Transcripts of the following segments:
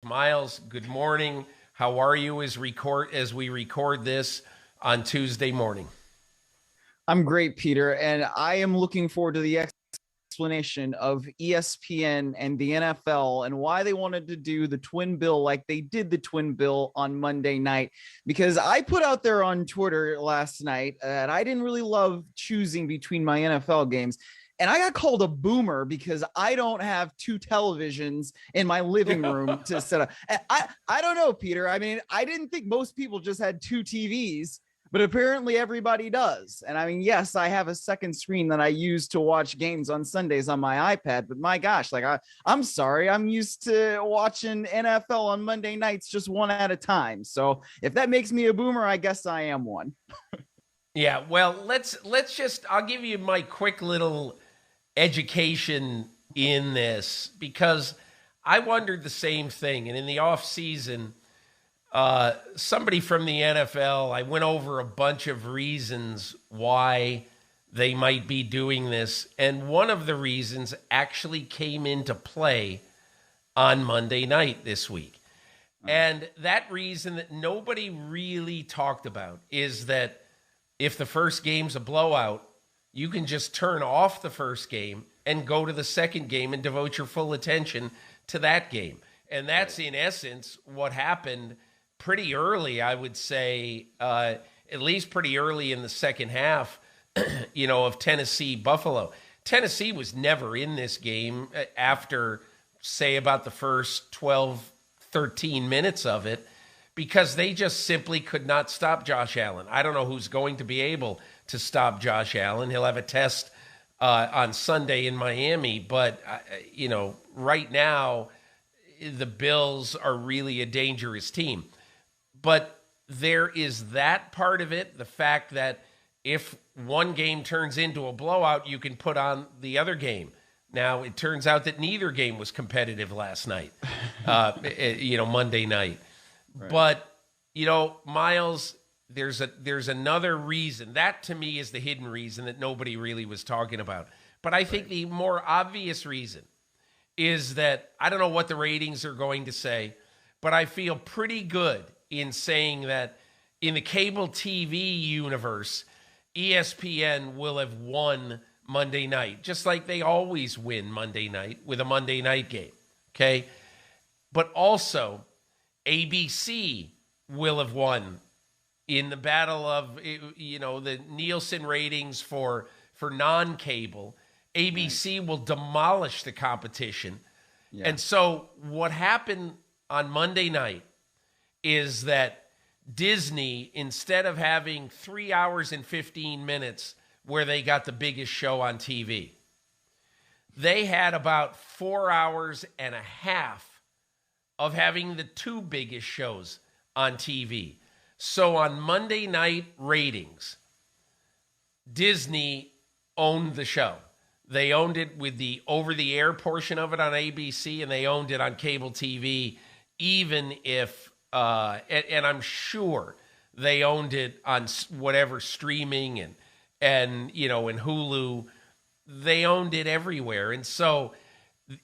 Myles, good morning. How are you as we record this on Tuesday morning? I'm great, Peter, and I am looking forward to the explanation of ESPN and the NFL and why they wanted to do the twin bill like they did the twin bill on Monday night. Because I put out there on Twitter last night that I didn't really love choosing between my NFL games. And I got called a boomer because I don't have two televisions in my living room to set up. I don't know, Peter. I mean, I didn't think most people just had two TVs, but apparently everybody does. And I mean, yes, I have a second screen that I use to watch games on Sundays on my iPad, but my gosh, I'm sorry. I'm used to watching NFL on Monday nights just one at a time. So if that makes me a boomer, I guess I am one. Yeah, well, I'll give you my quick little education in this because I wondered the same thing. And in the off season, somebody from the NFL, I went over a bunch of reasons why they might be doing this. And one of the reasons actually came into play on Monday night this week. And that reason that nobody really talked about is that if the first game's a blowout, you can just turn off the first game and go to the second game and devote your full attention to that game. And that's in essence what happened pretty early, I would say, at least pretty early in the second half, of Tennessee-Buffalo. Tennessee was never in this game after, say, about the first 12, 13 minutes of it because they just simply could not stop Josh Allen. I don't know who's going to be able to stop Josh Allen. He'll have a test on Sunday in Miami, but, right now the Bills are really a dangerous team. But there is that part of it, the fact that if one game turns into a blowout, you can put on the other game. Now, it turns out that neither game was competitive last night, Monday night. Right. But, Myles, there's another reason. That, to me, is the hidden reason that nobody really was talking about. But I think the more obvious reason is that I don't know what the ratings are going to say, but I feel pretty good in saying that in the cable TV universe, ESPN will have won Monday night, just like they always win Monday night with a Monday night game, okay? But also, ABC will have won in the battle of, the Nielsen ratings for non-cable. ABC will demolish the competition. Yeah. And so what happened on Monday night is that Disney, instead of having 3 hours and 15 minutes where they got the biggest show on TV, they had about 4 hours and a half of having the two biggest shows on TV. So on Monday night ratings, Disney owned the show. They owned it with the over-the-air portion of it on ABC, and they owned it on cable TV, even if and I'm sure they owned it on whatever streaming and in Hulu. They owned it everywhere. And so,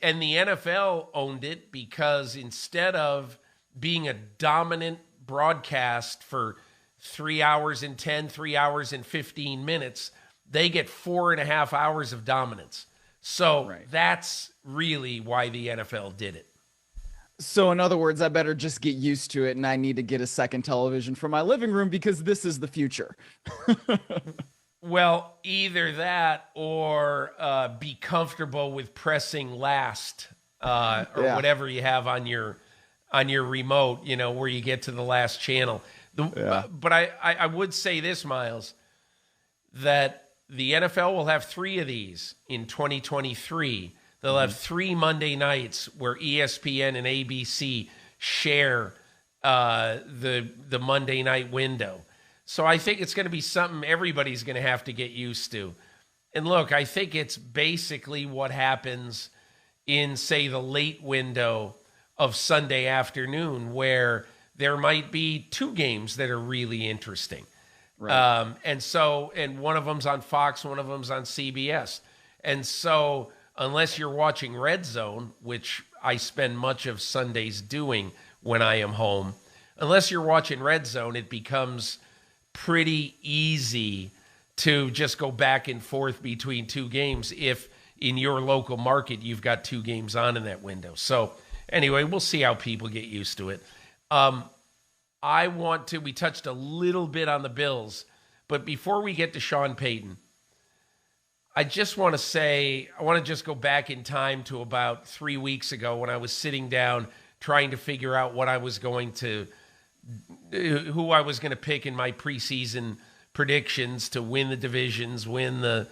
and the NFL owned it because instead of being a dominant broadcast for 3 hours and 10, 3 hours and 15 minutes, they get 4.5 hours of dominance. So That's really why the NFL did it. So in other words, I better just get used to it and I need to get a second television for my living room because this is the future. Well, either that or be comfortable with pressing last or whatever you have on your remote, where you get to the last channel. But I would say this, Myles, that the NFL will have 3 of these in 2023. They'll have 3 Monday nights where ESPN and ABC share the Monday night window. So I think it's going to be something everybody's going to have to get used to. And look, I think it's basically what happens in, say, the late window of Sunday afternoon, where there might be 2 games that are really interesting. Right. And one of them's on Fox, one of them's on CBS. And so unless you're watching Red Zone, which I spend much of Sundays doing when I am home, unless you're watching Red Zone, it becomes pretty easy to just go back and forth between two games if in your local market you've got two games on in that window. So anyway, we'll see how people get used to it. We touched a little bit on the Bills, but before we get to Sean Payton, I just want to say, I want to just go back in time to about 3 weeks ago when I was sitting down trying to figure out who I was going to pick in my preseason predictions to win the divisions, win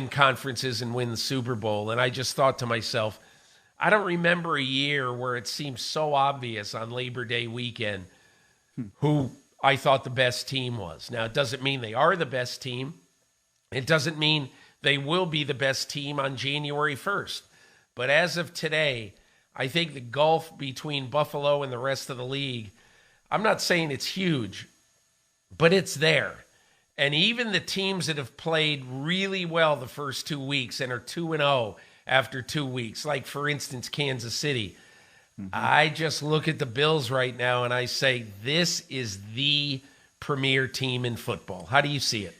conferences, and win the Super Bowl. And I just thought to myself, I don't remember a year where it seemed so obvious on Labor Day weekend who I thought the best team was. Now, it doesn't mean they are the best team. It doesn't mean they will be the best team on January 1st. But as of today, I think the gulf between Buffalo and the rest of the league, I'm not saying it's huge, but it's there. And even the teams that have played really well the first 2 weeks and are 2-0 after 2 weeks, like, for instance, Kansas City, I just look at the Bills right now and I say, this is the premier team in football. How do you see it?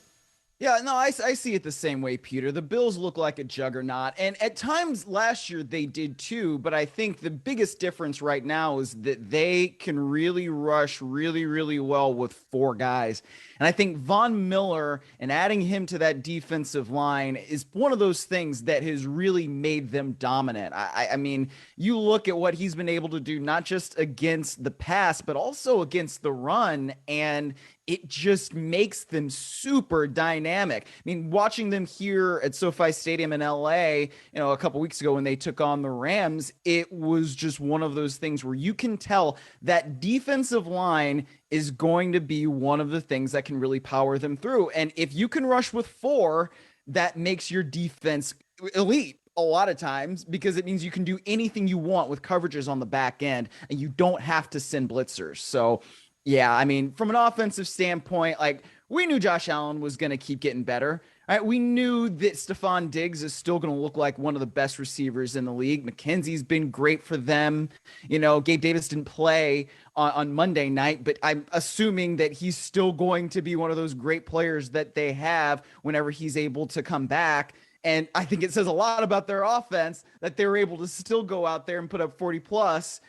Yeah, no, I see it the same way, Peter. The Bills look like a juggernaut, and at times last year they did too, but I think the biggest difference right now is that they can really rush really, really well with four guys. And I think Von Miller and adding him to that defensive line is one of those things that has really made them dominant. I mean, you look at what he's been able to do, not just against the pass, but also against the run, and it just makes them super dynamic. I mean, watching them here at SoFi Stadium in LA, a couple weeks ago when they took on the Rams, it was just one of those things where you can tell that defensive line is going to be one of the things that can really power them through. And if you can rush with four, that makes your defense elite a lot of times, because it means you can do anything you want with coverages on the back end and you don't have to send blitzers. So yeah, I mean, from an offensive standpoint, like, we knew Josh Allen was going to keep getting better. Right? We knew that Stephon Diggs is still going to look like one of the best receivers in the league. McKenzie's been great for them. Gabe Davis didn't play on Monday night, but I'm assuming that he's still going to be one of those great players that they have whenever he's able to come back. And I think it says a lot about their offense that they were able to still go out there and put up 40 plus,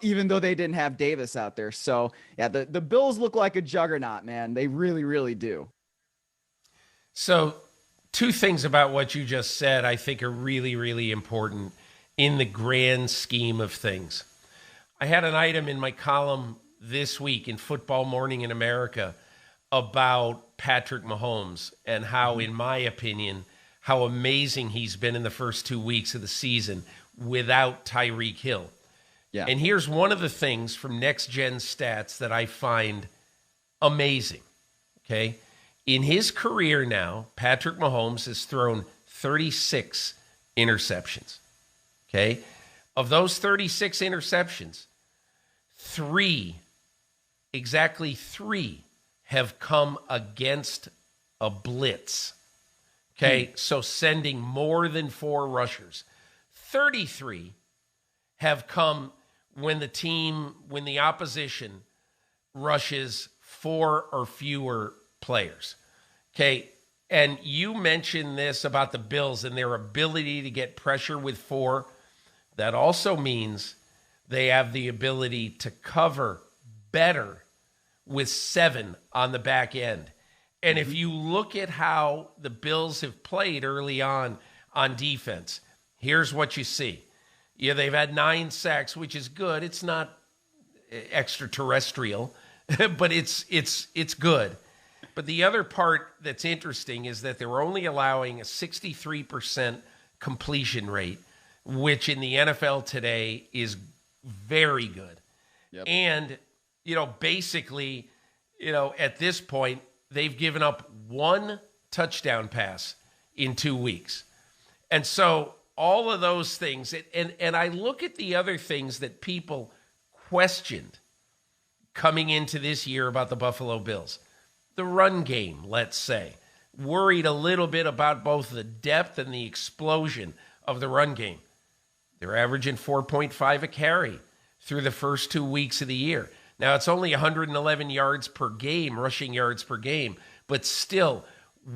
even though they didn't have Davis out there. So yeah, the Bills look like a juggernaut, man. They really, really do. So two things about what you just said I think are really, really important in the grand scheme of things. I had an item in my column this week in Football Morning in America about Patrick Mahomes and how, in my opinion, how amazing he's been in the first 2 weeks of the season without Tyreek Hill. Yeah. And here's one of the things from Next Gen Stats that I find amazing, okay? In his career now, Patrick Mahomes has thrown 36 interceptions, okay? Of those 36 interceptions, exactly three have come against a blitz. Okay, so sending more than four rushers. 33 have come when the opposition rushes four or fewer players. Okay, and you mentioned this about the Bills and their ability to get pressure with four. That also means they have the ability to cover better with seven on the back end. And if you look at how the Bills have played early on defense, here's what you see. Yeah, they've had 9 sacks, which is good. It's not extraterrestrial, but it's good. But the other part that's interesting is that they're only allowing a 63% completion rate, which in the NFL today is very good. Yep. And, basically, at this point, they've given up 1 touchdown pass in 2 weeks. And so all of those things, and I look at the other things that people questioned coming into this year about the Buffalo Bills. The run game, let's say. worried a little bit about both the depth and the explosion of the run game. They're averaging 4.5 a carry through the first 2 weeks of the year. Now, it's only 111 yards per game, rushing yards per game, but still,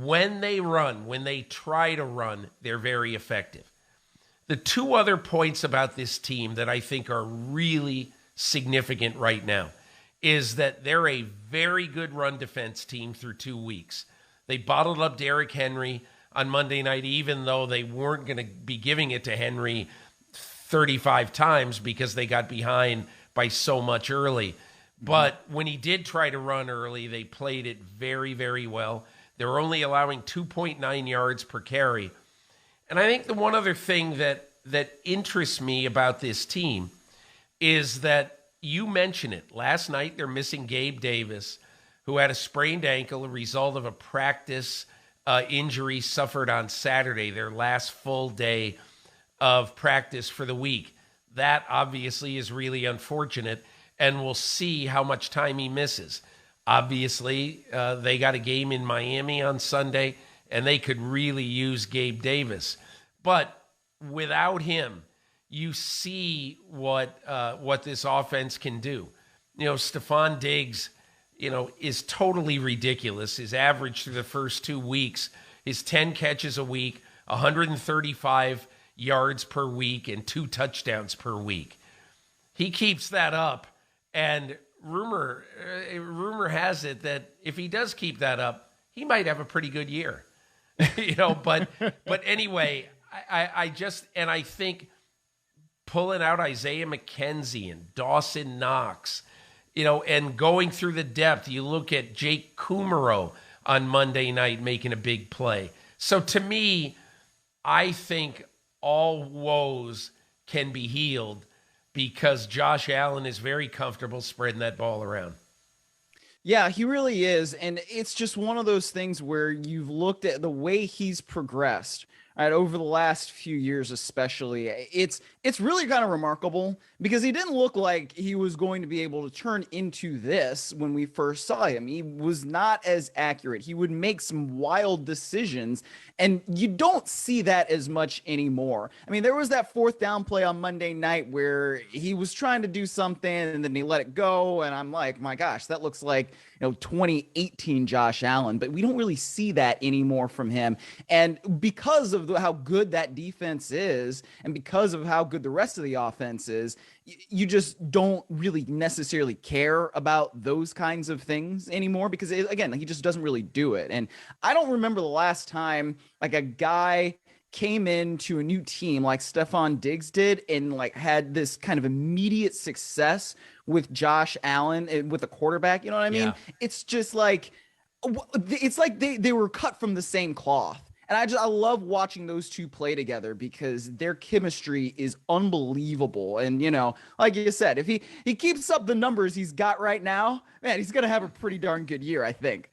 when they run, when they try to run, they're very effective. The two other points about this team that I think are really significant right now is that they're a very good run defense team through 2 weeks. They bottled up Derrick Henry on Monday night, even though they weren't going to be giving it to Henry 35 times because they got behind by so much early. But when he did try to run early, they played it very, very well. They were only allowing 2.9 yards per carry. And I think the one other thing that interests me about this team is that you mentioned it. Last night, they're missing Gabe Davis, who had a sprained ankle, a result of a practice injury suffered on Saturday, their last full day of practice for the week. That obviously is really unfortunate, and we'll see how much time he misses. Obviously, they got a game in Miami on Sunday, and they could really use Gabe Davis. But without him, you see what this offense can do. Stephon Diggs, is totally ridiculous. His average through the first 2 weeks is 10 catches a week, 135 yards per week, and 2 touchdowns per week. He keeps that up, and rumor has it that if he does keep that up, he might have a pretty good year. But anyway, I think pulling out Isaiah McKenzie and Dawson Knox, and going through the depth, you look at Jake Kumaro on Monday night making a big play. So to me, I think all woes can be healed because Josh Allen is very comfortable spreading that ball around. Yeah, he really is. And it's just one of those things where you've looked at the way he's progressed, right, over the last few years, especially. It's really kind of remarkable because he didn't look like he was going to be able to turn into this when we first saw him. He was not as accurate. He would make some wild decisions, and you don't see that as much anymore. I mean, there was that 4th down play on Monday night where he was trying to do something and then he let it go, and I'm like, my gosh, that looks like 2018 Josh Allen, but we don't really see that anymore from him. And because of how good that defense is, and because of how good the rest of the offense is, you just don't really necessarily care about those kinds of things anymore because, again, he just doesn't really do it. And I don't remember the last time like a guy came into a new team like Stephon Diggs did and like had this kind of immediate success with Josh Allen with a quarterback. You know what I mean? Yeah. It's just like, it's like they were cut from the same cloth. And I love watching those two play together because their chemistry is unbelievable. And, like you said, if he keeps up the numbers he's got right now, man, he's going to have a pretty darn good year, I think.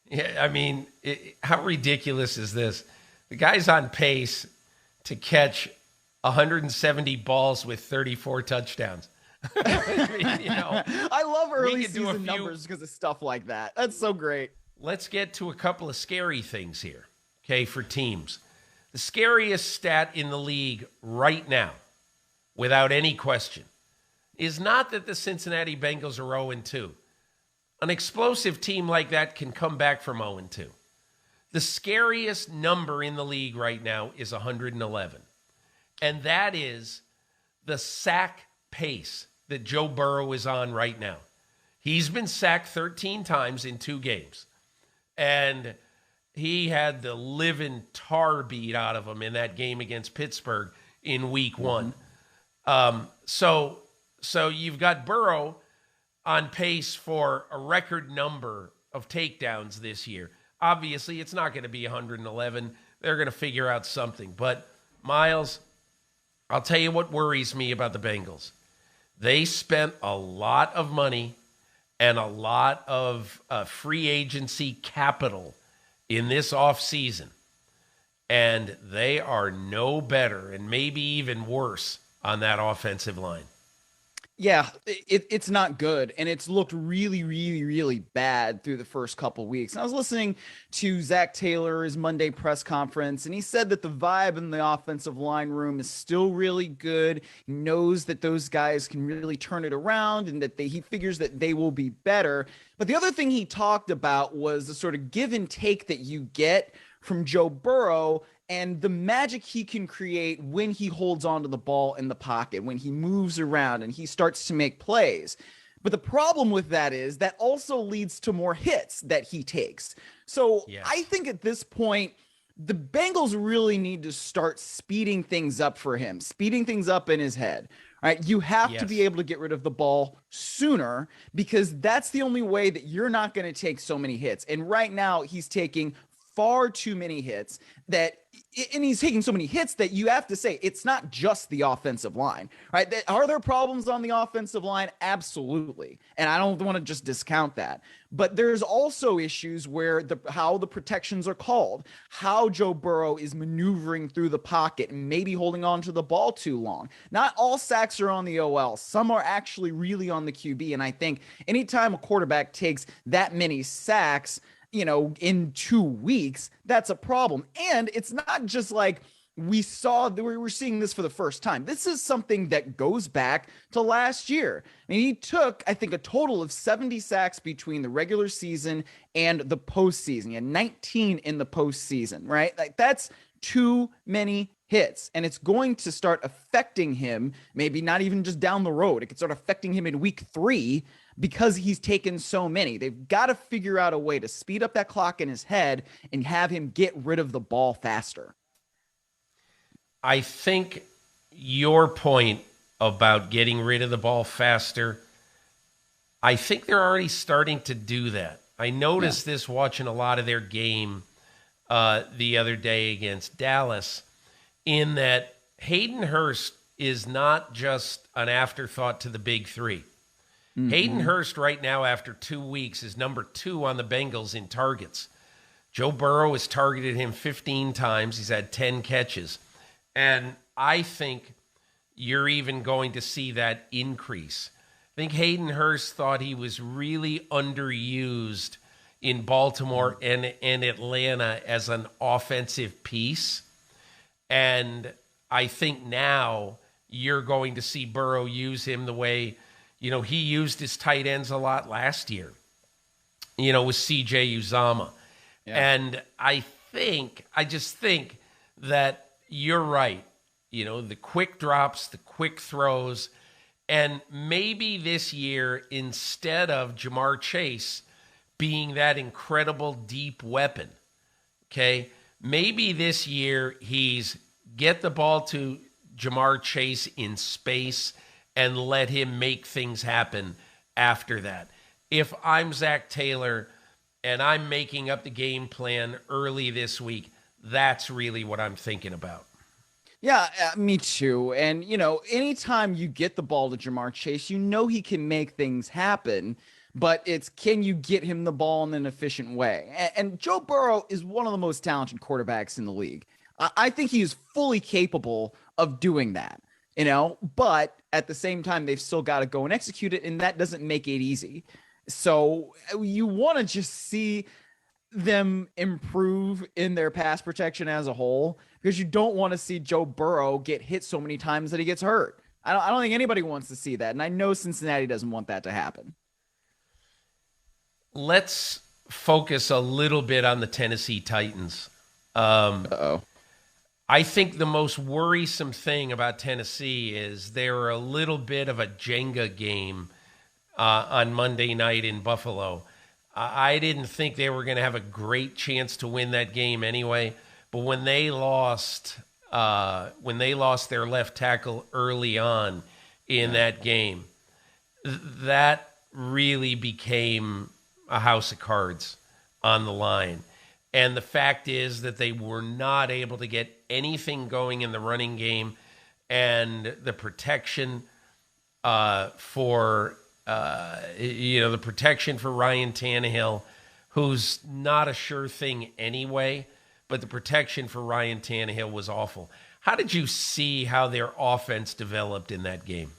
Yeah, I mean, how ridiculous is this? The guy's on pace to catch 170 balls with 34 touchdowns. I love early season numbers because of stuff like that. That's so great. Let's get to a couple of scary things here, okay, for teams. The scariest stat in the league right now, without any question, is not that the Cincinnati Bengals are 0-2. An explosive team like that can come back from 0-2. The scariest number in the league right now is 111. And that is the sack pace that Joe Burrow is on right now. He's been sacked 13 times in 2 games. And he had the living tar beat out of him in that game against Pittsburgh in week 1. So you've got Burrow on pace for a record number of takedowns this year. Obviously, it's not going to be 111. They're going to figure out something. But, Myles, I'll tell you what worries me about the Bengals. They spent a lot of money and a lot of free agency capital in this offseason. And they are no better and maybe even worse on that offensive line. Yeah, it's not good. And it's looked really, really, really bad through the first couple weeks. And I was listening to Zach Taylor's Monday press conference, and he said that the vibe in the offensive line room is still really good. He knows that those guys can really turn it around and that he figures that they will be better. But the other thing he talked about was the sort of give and take that you get from Joe Burrow and the magic he can create when he holds onto the ball in the pocket, when he moves around and he starts to make plays. But the problem with that is that also leads to more hits that he takes. So Yes. I think at this point, the Bengals really need to start speeding things up for him, speeding things up in his head. All right, you have to be able to get rid of the ball sooner because that's the only way that you're not going to take so many hits. And right now, he's taking far too many hits and he's taking so many hits that you have to say it's not just the offensive line, right? Are there problems on the offensive line? Absolutely. And I don't want to just discount that. But there's also issues where how the protections are called, how Joe Burrow is maneuvering through the pocket and maybe holding on to the ball too long. Not all sacks are on the OL. Some are actually really on the QB. And I think anytime a quarterback takes that many sacks, in 2 weeks, that's a problem. And it's not just like we were seeing this for the first time. This is something that goes back to last year. I mean, he took, I think, a total of 70 sacks between the regular season and the postseason. He had 19 in the postseason, right? Like that's too many hits, and it's going to start affecting him, maybe not even just down the road. It could start affecting him in week 3 because he's taken so many. They've got to figure out a way to speed up that clock in his head and have him get rid of the ball faster. I think your point about getting rid of the ball faster, I think they're already starting to do that. I noticed this watching a lot of their game the other day against Dallas, in that Hayden Hurst is not just an afterthought to the big three. Mm-hmm. Hayden Hurst right now, after 2 weeks, is number 2 on the Bengals in targets. Joe Burrow has targeted him 15 times. He's had 10 catches. And I think you're even going to see that increase. I think Hayden Hurst thought he was really underused in Baltimore and Atlanta as an offensive piece. And I think now you're going to see Burrow use him the way, he used his tight ends a lot last year, with C.J. Uzomah. Yeah. And I just think that you're right. The quick drops, the quick throws, and maybe this year, instead of Jamar Chase being that incredible deep weapon, okay, maybe this year he's get the ball to Jamar Chase in space and let him make things happen after that. If I'm Zach Taylor and I'm making up the game plan early this week, that's really what I'm thinking about. Yeah, me too. And, anytime you get the ball to Jamar Chase, he can make things happen. But it's, can you get him the ball in an efficient way? And Joe Burrow is one of the most talented quarterbacks in the league. I think he is fully capable of doing that, but at the same time, they've still got to go and execute it, and that doesn't make it easy. So you want to just see them improve in their pass protection as a whole, because you don't want to see Joe Burrow get hit so many times that he gets hurt. I don't think anybody wants to see that, and I know Cincinnati doesn't want that to happen. Let's focus a little bit on the Tennessee Titans. I think the most worrisome thing about Tennessee is they were a little bit of a Jenga game on Monday night in Buffalo. I didn't think they were going to have a great chance to win that game anyway. But when they lost their left tackle early on in that game, that really became a house of cards on the line. And the fact is that they were not able to get anything going in the running game, and the protection for Ryan Tannehill, who's not a sure thing anyway, but the protection for Ryan Tannehill was awful. How did you see how their offense developed in that game?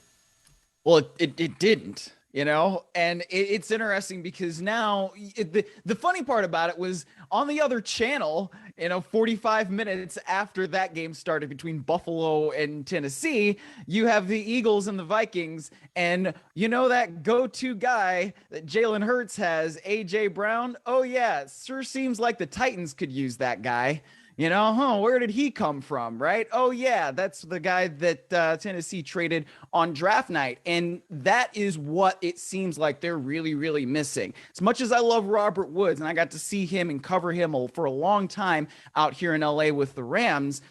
Well, it didn't, and it's interesting because now the funny part about it was on the other channel, 45 minutes after that game started between Buffalo and Tennessee, you have the Eagles and the Vikings. And that go-to guy that Jalen Hurts has, A.J. Brown. Oh, yeah, it sure seems like the Titans could use that guy. Where did he come from, right? Oh, yeah, that's the guy that Tennessee traded on draft night. And that is what it seems like they're really, really missing. As much as I love Robert Woods, and I got to see him and cover him for a long time out here in LA with the Rams,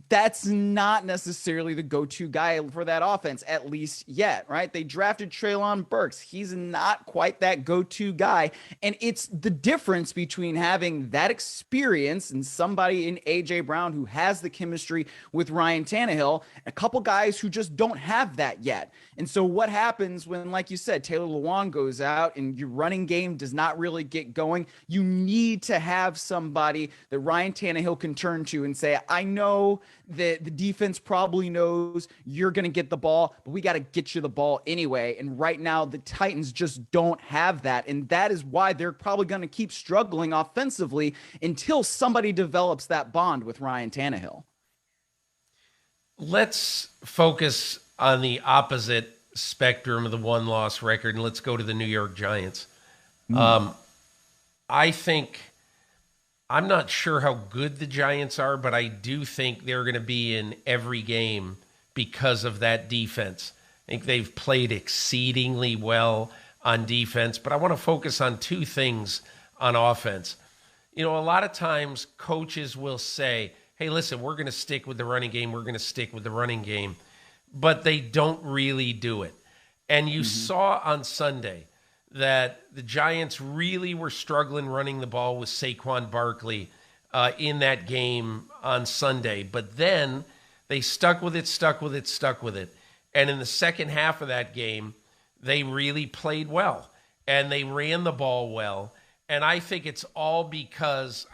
that's not necessarily the go-to guy for that offense, at least yet, right? They drafted Treylon Burks. He's not quite that go-to guy. And it's the difference between having that experience and somebody in A.J. Brown who has the chemistry with Ryan Tannehill, a couple guys who just don't have that yet. And so what happens when, like you said, Taylor Lewan goes out and your running game does not really get going? You need to have somebody that Ryan Tannehill can turn to and say, I know that the defense probably knows you're going to get the ball, but we got to get you the ball anyway. And right now, the Titans just don't have that. And that is why they're probably going to keep struggling offensively until somebody develops that bond with Ryan Tannehill. Let's focus on the opposite spectrum of the one-loss record, and let's go to the New York Giants. I think... I'm not sure how good the Giants are, but I do think they're going to be in every game because of that defense. I think they've played exceedingly well on defense, but I want to focus on two things on offense. A lot of times coaches will say, hey, listen, we're going to stick with the running game. We're going to stick with the running game, but they don't really do it. And you saw on Sunday that the Giants really were struggling running the ball with Saquon Barkley in that game on Sunday. But then they stuck with it. And in the second half of that game, they really played well. And they ran the ball well. And I think it's all because,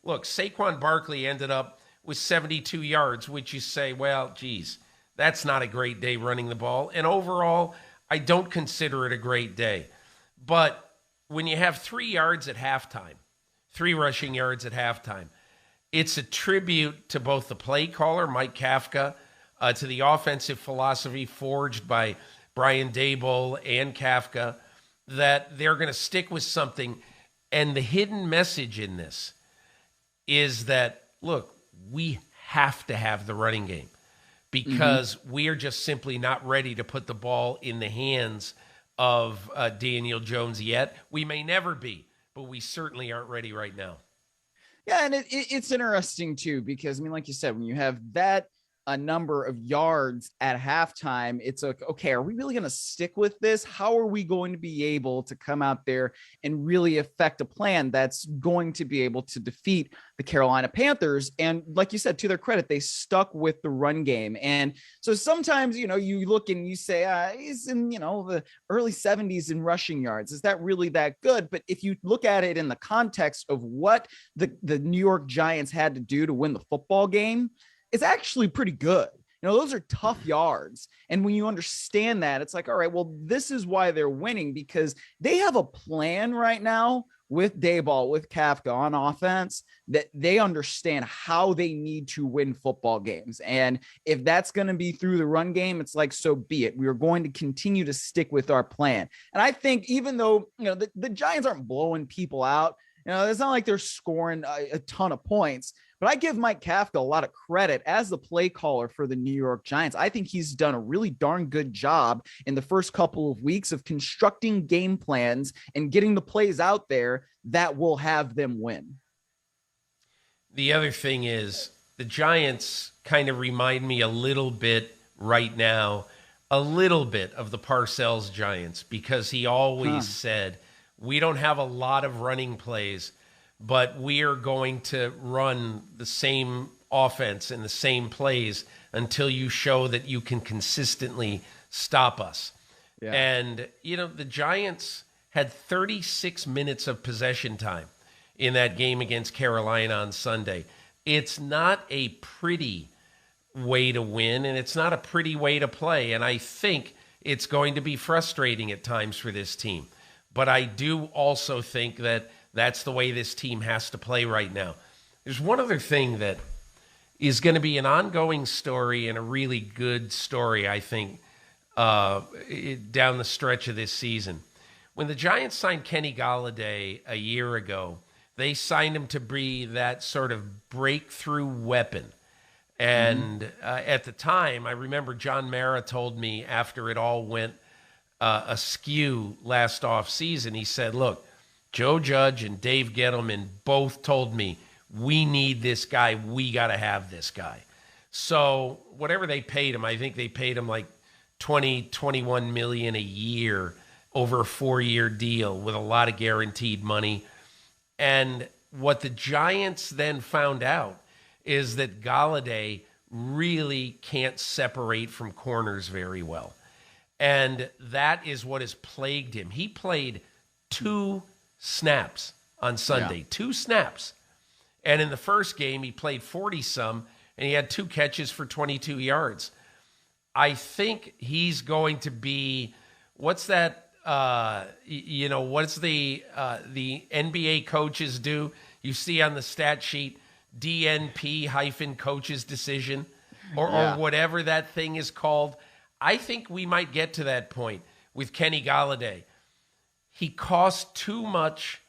look, Saquon Barkley ended up with 72 yards, which you say, well, geez, that's not a great day running the ball. And overall, I don't consider it a great day. But when you have 3 yards at halftime, 3 rushing yards at halftime, it's a tribute to both the play caller, Mike Kafka, to the offensive philosophy forged by Brian Daboll and Kafka, that they're going to stick with something. And the hidden message in this is that, look, we have to have the running game because we are just simply not ready to put the ball in the hands of Daniel Jones yet. We may never be, but we certainly aren't ready right now. Yeah, and it's interesting too, because like you said, when you have that a number of yards at halftime, it's like, okay, are we really going to stick with this? How are we going to be able to come out there and really affect a plan that's going to be able to defeat the Carolina Panthers? And like you said, to their credit, they stuck with the run game. And so sometimes, you look and you say, he's in, the early 70s in rushing yards. Is that really that good? But if you look at it in the context of what the New York Giants had to do to win the football game, it's actually pretty good. Those are tough yards. And when you understand that, it's like, all right, well, this is why they're winning, because they have a plan right now with Daboll, with Kafka on offense, that they understand how they need to win football games. And if that's going to be through the run game, it's like, so be it. We are going to continue to stick with our plan. And I think even though, the Giants aren't blowing people out, it's not like they're scoring a ton of points. But I give Mike Kafka a lot of credit as the play caller for the New York Giants. I think he's done a really darn good job in the first couple of weeks of constructing game plans and getting the plays out there that will have them win. The other thing is the Giants kind of remind me a little bit right now, a little bit of the Parcells Giants, because he always said, we don't have a lot of running plays, but we are going to run the same offense and the same plays until you show that you can consistently stop us. Yeah. And, the Giants had 36 minutes of possession time in that game against Carolina on Sunday. It's not a pretty way to win, and it's not a pretty way to play. And I think it's going to be frustrating at times for this team. But I do also think that that's the way this team has to play right now. There's one other thing that is going to be an ongoing story and a really good story, I think, down the stretch of this season. When the Giants signed Kenny Golladay a year ago, they signed him to be that sort of breakthrough weapon. And at the time, I remember John Mara told me after it all went askew last offseason, he said, look, Joe Judge and Dave Gettleman both told me, we need this guy. We got to have this guy. So whatever they paid him, I think they paid him like 21 million a year over a 4-year deal with a lot of guaranteed money. And what the Giants then found out is that Golladay really can't separate from corners very well. And that is what has plagued him. He played 2 snaps on Sunday, 2 snaps. And in the first game, he played 40-some, and he had 2 catches for 22 yards. I think he's going to be, what's that, what's the NBA coaches do? You see on the stat sheet, DNP coaches decision, or whatever that thing is called. I think we might get to that point with Kenny Golladay. He costs too much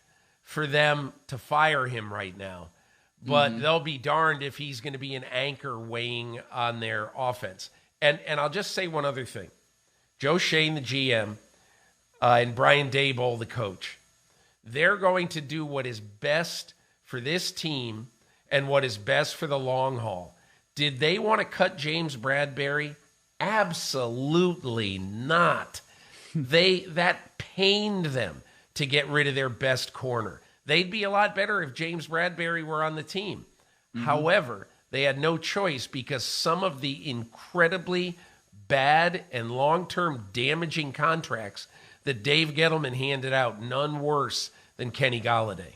for them to fire him right now. But they'll be darned if he's going to be an anchor weighing on their offense. And I'll just say one other thing. Joe Shane, the GM, and Brian Daboll, the coach, they're going to do what is best for this team and what is best for the long haul. Did they want to cut James Bradbury? Absolutely not. That pained them to get rid of their best corner. They'd be a lot better if James Bradbury were on the team. However, they had no choice because some of the incredibly bad and long-term damaging contracts that Dave Gettleman handed out, none worse than Kenny Golladay.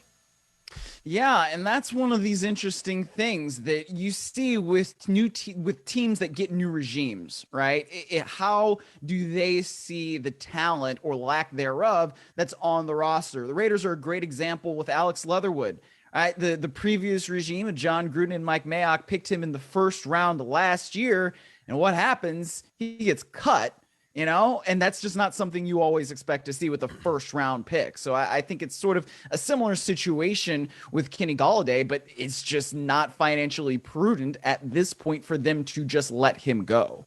Yeah, and that's one of these interesting things that you see with with teams that get new regimes, right? How do they see the talent or lack thereof that's on the roster? The Raiders are a great example with Alex Leatherwood. Right? The previous regime of John Gruden and Mike Mayock picked him in the first round last year, and what happens? He gets cut. And that's just not something you always expect to see with a first round pick. So I think it's sort of a similar situation with Kenny Golladay, but it's just not financially prudent at this point for them to just let him go.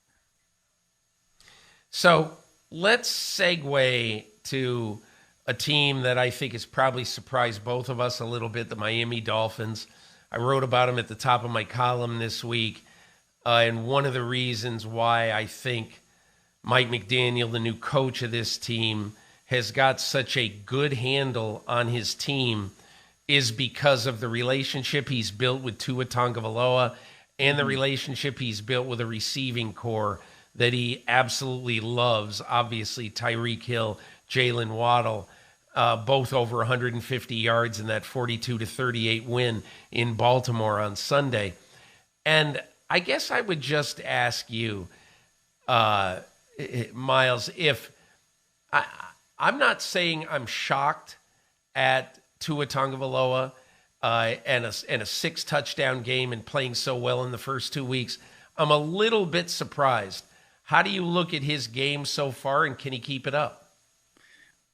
So let's segue to a team that I think has probably surprised both of us a little bit, the Miami Dolphins. I wrote about them at the top of my column this week. And one of the reasons why I think Mike McDaniel, the new coach of this team, has got such a good handle on his team is because of the relationship he's built with Tua Tagovailoa and the relationship he's built with a receiving core that he absolutely loves. Obviously, Tyreek Hill, Jalen Waddle, both over 150 yards in that 42-38 win in Baltimore on Sunday. And I guess I would just ask you, Myles, if I'm not saying I'm shocked at Tua Tagovailoa and a 6-touchdown game and playing so well in the first 2 weeks. I'm a little bit surprised. How do you look at his game so far, and can he keep it up?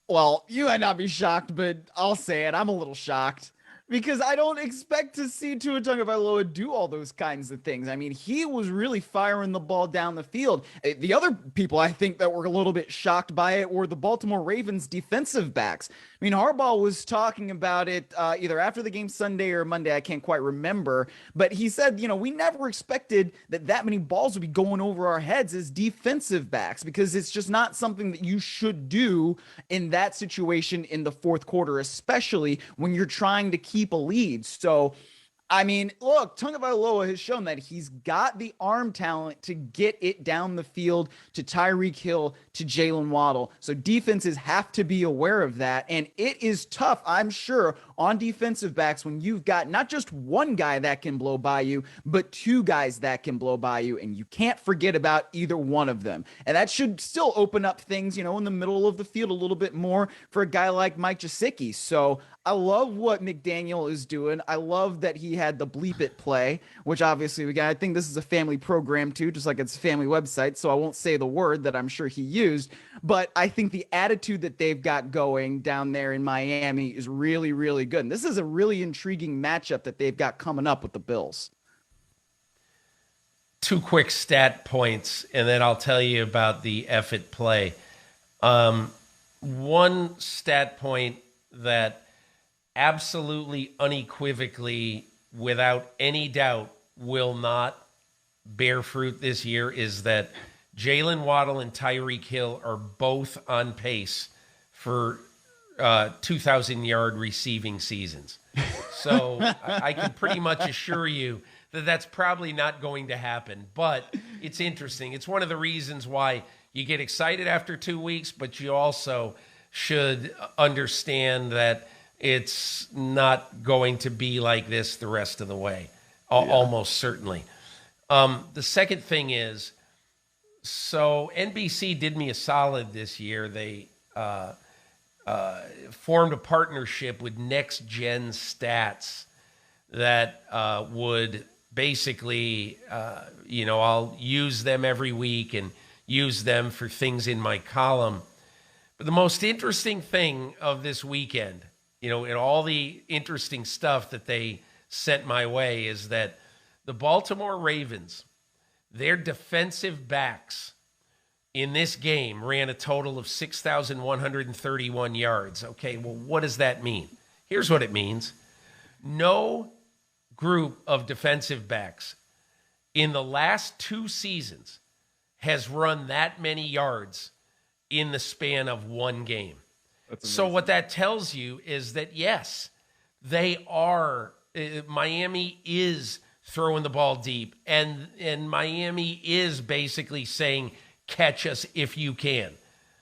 Well, you might not be shocked, but I'll say it. I'm a little shocked. Because I don't expect to see Tua Tagovailoa do all those kinds of things. I mean, he was really firing the ball down the field. The other people I think that were a little bit shocked by it were the Baltimore Ravens defensive backs. I mean, Harbaugh was talking about it either after the game Sunday or Monday. I can't quite remember. But he said, we never expected that many balls would be going over our heads as defensive backs because it's just not something that you should do in that situation in the fourth quarter, especially when you're trying to keep a lead. So, I mean, look, Tagovailoa has shown that he's got the arm talent to get it down the field to Tyreek Hill, to Jalen Waddle. So defenses have to be aware of that. And it is tough, I'm sure, on defensive backs when you've got not just one guy that can blow by you, but two guys that can blow by you, and you can't forget about either one of them. And that should still open up things, in the middle of the field a little bit more for a guy like Mike Gesicki. So I love what McDaniel is doing. I love that he had the bleep it play, which obviously I think this is a family program too, just like it's a family website. So I won't say the word that I'm sure he used, but I think the attitude that they've got going down there in Miami is really, really good. And this is a really intriguing matchup that they've got coming up with the Bills. Two quick stat points, and then I'll tell you about the effort play. One stat point that absolutely unequivocally, without any doubt, will not bear fruit this year is that Jalen Waddle and Tyreek Hill are both on pace for 2,000-yard receiving seasons. So I can pretty much assure you that that's probably not going to happen. But it's interesting. It's one of the reasons why you get excited after 2 weeks, but you also should understand that it's not going to be like this the rest of the way, almost certainly. The second thing is, so NBC did me a solid this year. They formed a partnership with Next Gen Stats that would basically, I'll use them every week and use them for things in my column. But the most interesting thing of this weekend, and all the interesting stuff that they sent my way, is that the Baltimore Ravens, their defensive backs in this game ran a total of 6,131 yards. Okay, well, what does that mean? Here's what it means. No group of defensive backs in the last 2 seasons has run that many yards in the span of one game. So what that tells you is that, yes, they are, Miami is throwing the ball deep, and Miami is basically saying, catch us if you can.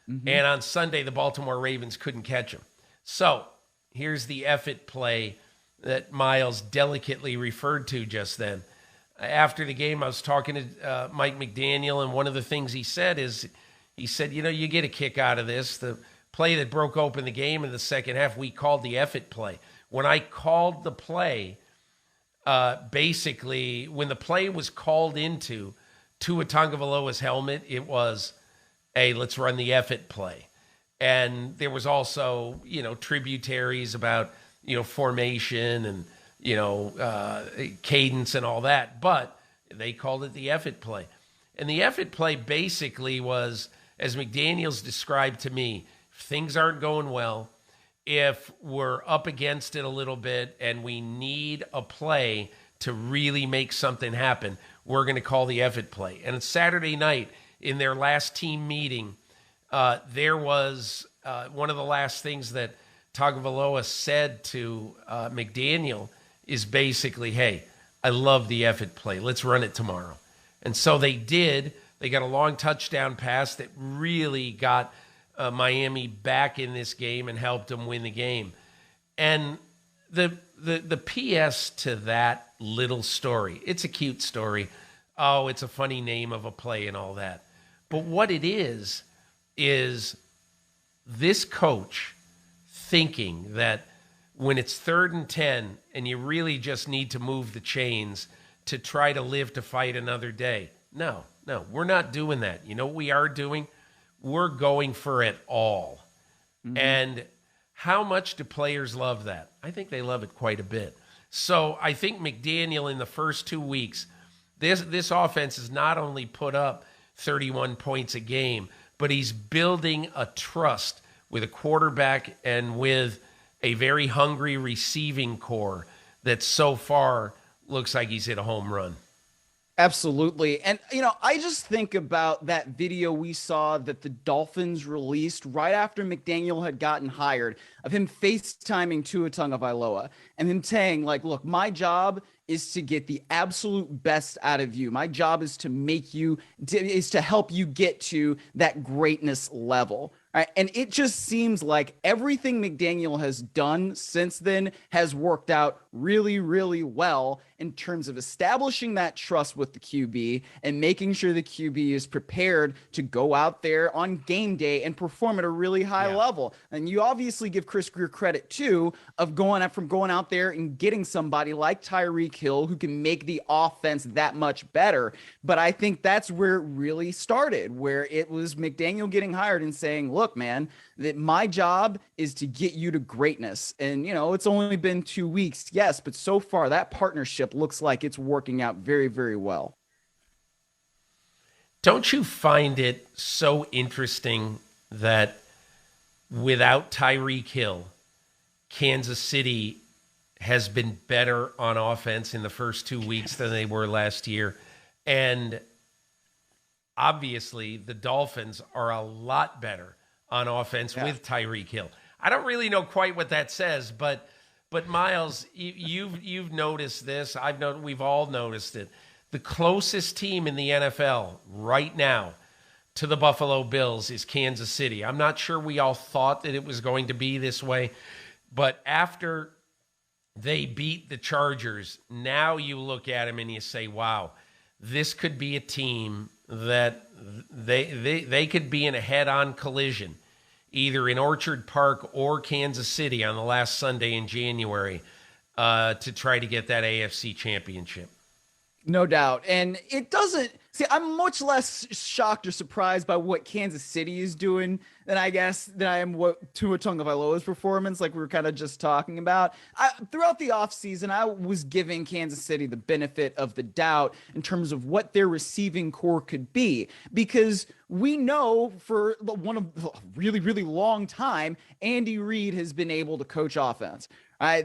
Mm-hmm. And on Sunday, the Baltimore Ravens couldn't catch them. So here's the effort play that Myles delicately referred to just then. After the game, I was talking to Mike McDaniel, and one of the things he said is, you get a kick out of this. The play that broke open the game in the second half, we called the effort play. When I called the play, basically, when the play was called into Tua Tagovailoa's helmet, it was, hey, let's run the effort play. And there was also, tributaries about, formation and, cadence and all that. But they called it the effort play. And the effort play basically was, as McDaniels described to me, if things aren't going well, if we're up against it a little bit and we need a play to really make something happen, we're going to call the effort play. And on Saturday night, in their last team meeting, there was one of the last things that Tagovailoa said to McDaniel is basically, hey, I love the effort play. Let's run it tomorrow. And so they did. They got a long touchdown pass that really got Miami back in this game and helped them win the game. And the PS to that little story, it's a cute story. Oh, it's a funny name of a play and all that. But what it is this coach thinking that when it's 3rd and 10 and you really just need to move the chains to try to live to fight another day. No, we're not doing that. You know what we are doing? We're going for it all. Mm-hmm. And how much do players love that? I think they love it quite a bit. So I think McDaniel in the first 2 weeks, this offense has not only put up 31 points a game, but he's building a trust with a quarterback and with a very hungry receiving core that so far looks like he's hit a home run. Absolutely. And, I just think about that video we saw that the Dolphins released right after McDaniel had gotten hired of him FaceTiming Tua Tagovailoa and him saying, look, my job is to get the absolute best out of you. My job is to help you get to that greatness level. Right? And it just seems like everything McDaniel has done since then has worked out really, really well in terms of establishing that trust with the QB and making sure the QB is prepared to go out there on game day and perform at a really high level. And you obviously give Chris Greer credit too of going out there and getting somebody like Tyreek Hill who can make the offense that much better. But I think that's where it really started, where it was McDaniel getting hired and saying, look, man, that my job is to get you to greatness. And, it's only been 2 weeks. Yes, but so far that partnership looks like it's working out very, very well. Don't you find it so interesting that without Tyreek Hill, Kansas City has been better on offense in the first 2 weeks than they were last year? And obviously, the Dolphins are a lot better on offense with Tyreek Hill. I don't really know quite what that says, but Myles, you've noticed this. We've all noticed it. The closest team in the NFL right now to the Buffalo Bills is Kansas City. I'm not sure we all thought that it was going to be this way, but after they beat the Chargers, now you look at them and you say, wow, this could be a team that they could be in a head-on collision, either in Orchard Park or Kansas City on the last Sunday in January to try to get that AFC championship. No doubt. And it doesn't see, I'm much less shocked or surprised by what Kansas City is doing than I am what Tua Tagovailoa's performance, like we were kind of just talking about. Throughout the offseason, I was giving Kansas City the benefit of the doubt in terms of what their receiving core could be, because we know for one of a really, really long time, Andy Reid has been able to coach offense.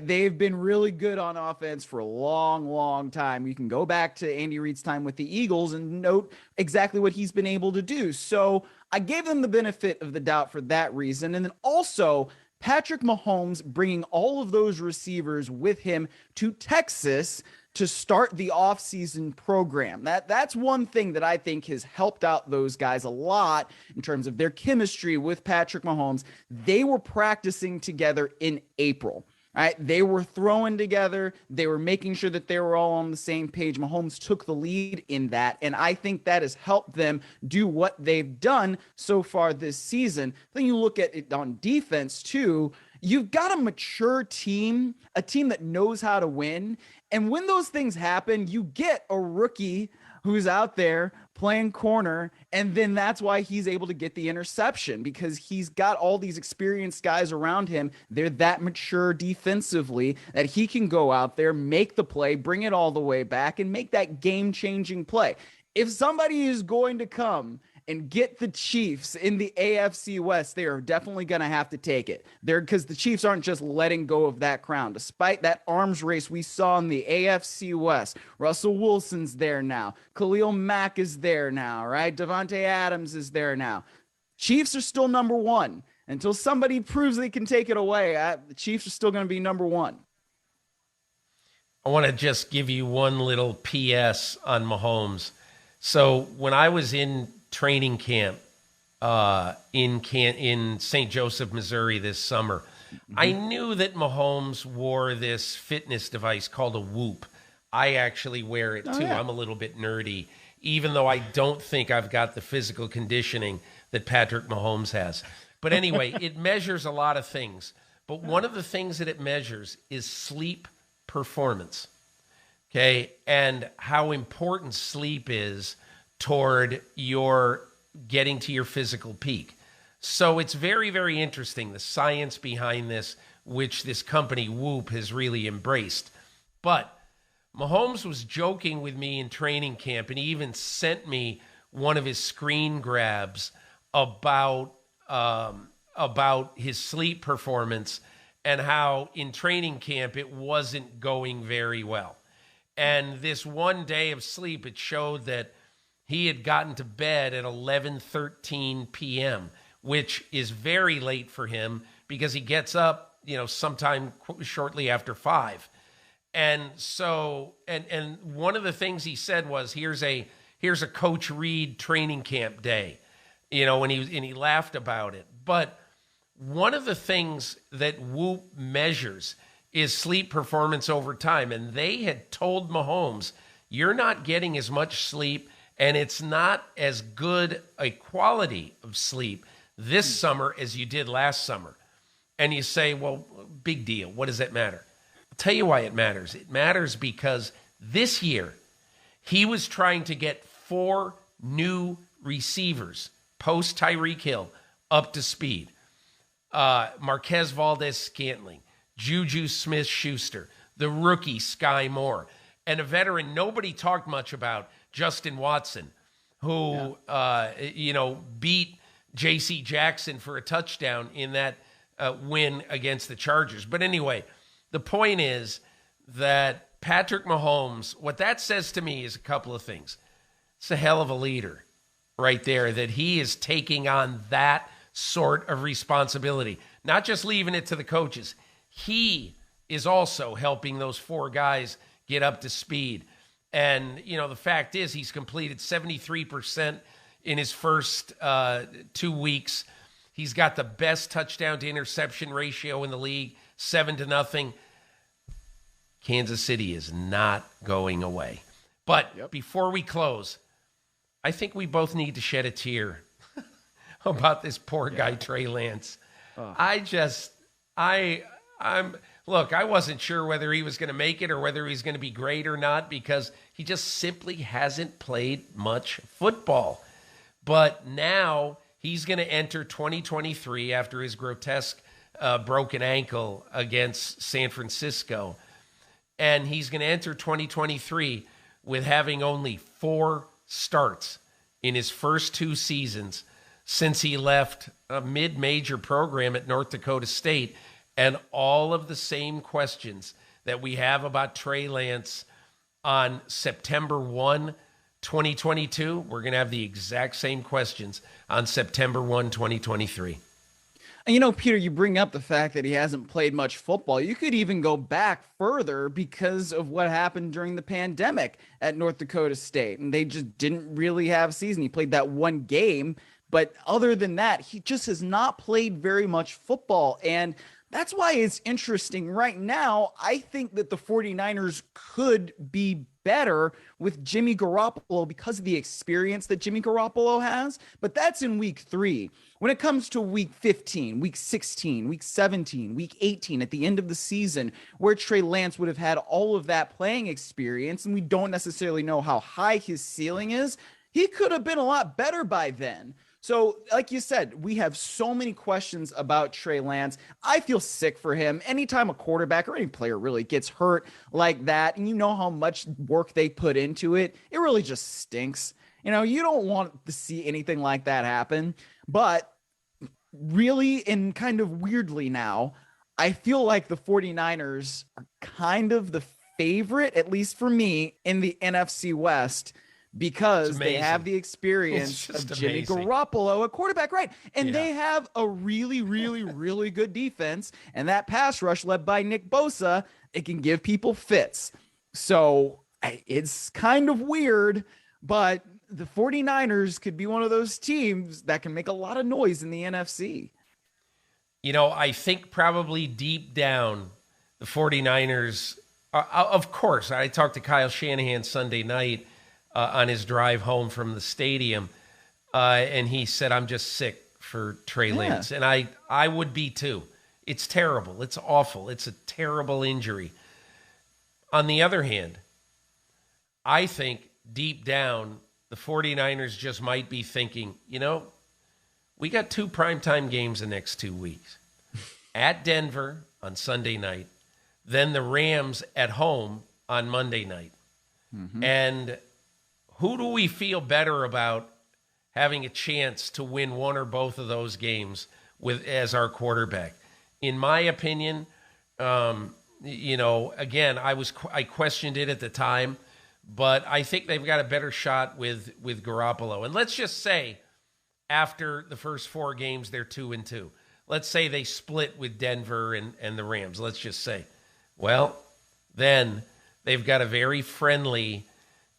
They've been really good on offense for a long, long time. You can go back to Andy Reid's time with the Eagles and note exactly what he's been able to do. So I gave them the benefit of the doubt for that reason. And then also Patrick Mahomes bringing all of those receivers with him to Texas to start the offseason program. That's one thing that I think has helped out those guys a lot in terms of their chemistry with Patrick Mahomes. They were practicing together in April. Right? They were throwing together. They were making sure that they were all on the same page. Mahomes took the lead in that, and I think that has helped them do what they've done so far this season. Then you look at it on defense too. You've got a mature team, a team that knows how to win, and when those things happen, you get a rookie who's out there playing corner, and then that's why he's able to get the interception, because he's got all these experienced guys around him. They're that mature defensively that he can go out there, make the play, bring it all the way back, and make that game-changing play. If somebody is going to come and get the Chiefs in the AFC West, they are definitely going to have to take it there, because the Chiefs aren't just letting go of that crown. Despite that arms race we saw in the AFC West, Russell Wilson's there now. Khalil Mack is there now, right? Devontae Adams is there now. Chiefs are still number one. Until somebody proves they can take it away, the Chiefs are still going to be number one. I want to just give you one little PS on Mahomes. So when I was in training camp in St. Joseph, Missouri this summer, I knew that Mahomes wore this fitness device called a Whoop. I actually wear it too. I'm a little bit nerdy, even though I don't think I've got the physical conditioning that Patrick Mahomes has. But anyway, it measures a lot of things. But one of the things that it measures is sleep performance. Okay, and how important sleep is toward your getting to your physical peak. So it's very, very interesting, the science behind this, which this company Whoop has really embraced. But Mahomes was joking with me in training camp, and he even sent me one of his screen grabs about his sleep performance and how in training camp it wasn't going very well. And this one day of sleep, it showed that he had gotten to bed at 11:13 p.m., which is very late for him because he gets up, sometime shortly after 5. And so, and one of the things he said was, here's a Coach Reid training camp day, and he laughed about it. But one of the things that Whoop measures is sleep performance over time. And they had told Mahomes, you're not getting as much sleep, and it's not as good a quality of sleep this summer as you did last summer. And you say, well, big deal. What does that matter? I'll tell you why it matters. It matters because this year he was trying to get 4 new receivers post Tyreek Hill up to speed. Marquez Valdez-Scantling, Juju Smith-Schuster, the rookie Sky Moore, and a veteran nobody talked much about, Justin Watson, who beat J.C. Jackson for a touchdown in that win against the Chargers. But anyway, the point is that Patrick Mahomes, what that says to me is a couple of things. It's a hell of a leader right there, that he is taking on that sort of responsibility, not just leaving it to the coaches. He is also helping those 4 guys get up to speed. And, the fact is he's completed 73% in his first 2 weeks. He's got the best touchdown to interception ratio in the league, 7-0. Kansas City is not going away. But before we close, I think we both need to shed a tear about this poor guy, Trey Lance. Look, I wasn't sure whether he was going to make it or whether he's going to be great or not, because he just simply hasn't played much football. But now he's going to enter 2023 after his grotesque broken ankle against San Francisco. And he's going to enter 2023 with having only 4 starts in his first 2 seasons since he left a mid-major program at North Dakota State. And all of the same questions that we have about Trey Lance on September 1, 2022, we're going to have the exact same questions on September 1, 2023. And Peter, you bring up the fact that he hasn't played much football. You could even go back further because of what happened during the pandemic at North Dakota State. And they just didn't really have a season. He played that 1 game. But other than that, he just has not played very much football. And that's why it's interesting right now. I think that the 49ers could be better with Jimmy Garoppolo because of the experience that Jimmy Garoppolo has. But that's in week 3. When it comes to week 15, week 16, week 17, week 18, at the end of the season, where Trey Lance would have had all of that playing experience, and we don't necessarily know how high his ceiling is, he could have been a lot better by then. So, like you said, we have so many questions about Trey Lance. I feel sick for him. Anytime a quarterback or any player really gets hurt like that, and you know how much work they put into it, it really just stinks. You don't want to see anything like that happen. But really, and kind of weirdly now, I feel like the 49ers are kind of the favorite, at least for me, in the NFC West, because they have the experience of Jimmy Garoppolo at quarterback, right? And they have a really, really, really good defense. And that pass rush led by Nick Bosa, it can give people fits. So it's kind of weird, but the 49ers could be one of those teams that can make a lot of noise in the NFC. I think probably deep down, the 49ers, of course, I talked to Kyle Shanahan Sunday night on his drive home from the stadium, and he said, I'm just sick for Trey Lance. And I would be too. It's terrible. It's awful. It's a terrible injury. On the other hand, I think deep down, the 49ers just might be thinking, we got 2 primetime games the next 2 weeks. At Denver on Sunday night, then the Rams at home on Monday night. Mm-hmm. And who do we feel better about having a chance to win one or both of those games with as our quarterback? In my opinion, again, I questioned it at the time, but I think they've got a better shot with Garoppolo. And let's just say after the first 4 games, they're 2-2. Let's say they split with Denver and the Rams. Let's just say. Well, then they've got a very friendly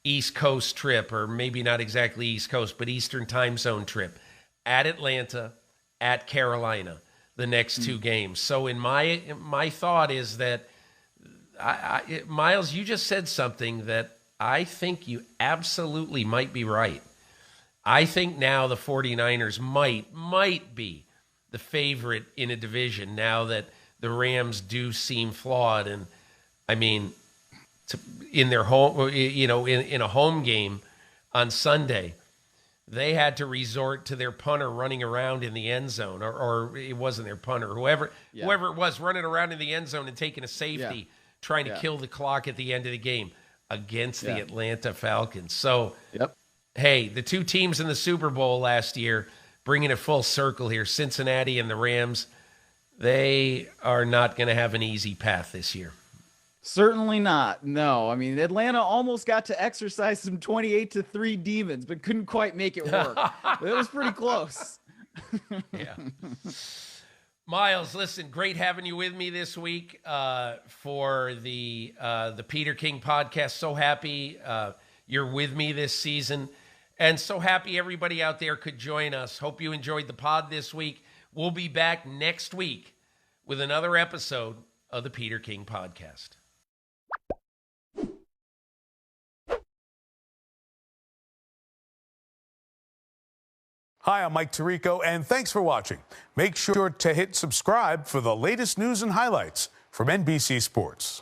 East Coast trip, or maybe not exactly East Coast, but Eastern time zone trip at Atlanta, at Carolina the next two games. So in my thought is that, Myles, you just said something that I think you absolutely might be right. I think now the 49ers might be the favorite in a division now that the Rams do seem flawed. And I mean, in their home, in a home game on Sunday, they had to resort to their punter running around in the end zone, or it wasn't their punter, whoever it was, running around in the end zone and taking a safety, trying to kill the clock at the end of the game against the Atlanta Falcons. So, hey, the two teams in the Super Bowl last year, bringing it full circle here, Cincinnati and the Rams, they are not going to have an easy path this year. Certainly not. No, I mean, Atlanta almost got to exercise some 28-3 demons, but couldn't quite make it work. It was pretty close. Yeah. Myles, listen, great having you with me this week for the Peter King podcast. So happy you're with me this season, and so happy everybody out there could join us. Hope you enjoyed the pod this week. We'll be back next week with another episode of the Peter King podcast. Hi, I'm Mike Tirico, and thanks for watching. Make sure to hit subscribe for the latest news and highlights from NBC Sports.